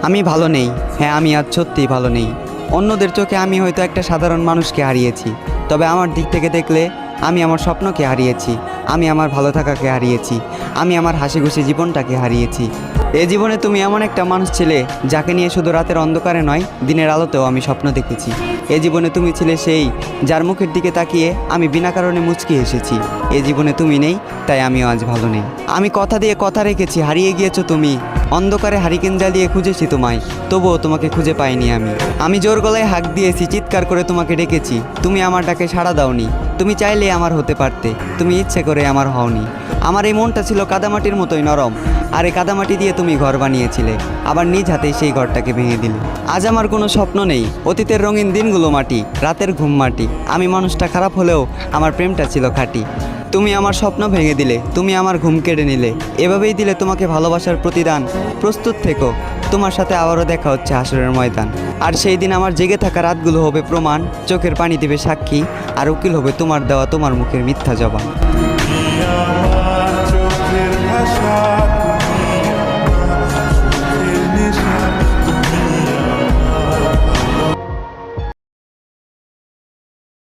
আমি ভালো নেই। হ্যাঁ, আমি আজ সত্যিই ভালো নেই। অন্যদের চোখে আমি হয়তো একটা সাধারণ মানুষকে হারিয়েছি, তবে আমার দিক থেকে দেখলে আমি আমার স্বপ্নকে হারিয়েছি, আমি আমার ভালো থাকাকে হারিয়েছি, আমি আমার হাসি খুশি জীবনটাকে হারিয়েছি। এ জীবনে তুমি এমন একটা মানুষ ছিলে যাকে নিয়ে শুধু রাতের অন্ধকারে নয়, দিনের আলোতেও আমি স্বপ্ন দেখেছি। এ জীবনে তুমি ছিলে সেই যার মুখের দিকে তাকিয়ে আমি বিনা কারণে মুচকি এসেছি। এ জীবনে তুমি নেই, তাই আমিও আজ ভালো নেই। আমি কথা দিয়ে কথা রেখেছি, হারিয়ে গিয়েছো তুমি। অন্ধকারে হারিকেন জ্বালিয়ে খুঁজেছি তোমায়, তবুও তোমাকে খুঁজে পাইনি আমি জোর গলায় হাঁক দিয়েছি, চিৎকার করে তোমাকে ডেকেছি, তুমি আমার ডাকে সাড়া দাওনি। তুমি চাইলে আমার হতে পারতে, তুমি ইচ্ছে করে আমার হওনি। আমার এই মনটা ছিল কাদামাটির মতোই নরম, আর এই কাদামাটি দিয়ে তুমি ঘর বানিয়েছিলে, আবার নিজ হাতেই সেই ঘরটাকে ভেঙে দিলে। আজ আমার কোনো স্বপ্ন নেই, অতীতের রঙিন দিনগুলো মাটি, রাতের ঘুম মাটি। আমি মানুষটা খারাপ হলেও আমার প্রেমটা ছিল খাঁটি। তুমি আমার স্বপ্ন ভেঙে দিলে, তুমি আমার ঘুম কেড়ে নিলে, এভাবেই দিলে তোমাকে ভালোবাসার প্রতিদান। প্রস্তুত থেকো, তোমার সাথে আবারও দেখা হচ্ছে হাসরের ময়দান। আর সেই দিন আমার জেগে থাকা রাতগুলো হবে প্রমাণ, চোখের পানি দেবে সাক্ষী, আর উকিল হবে তোমার দেওয়া তোমার মুখের মিথ্যা জবান। চোখের ভাষা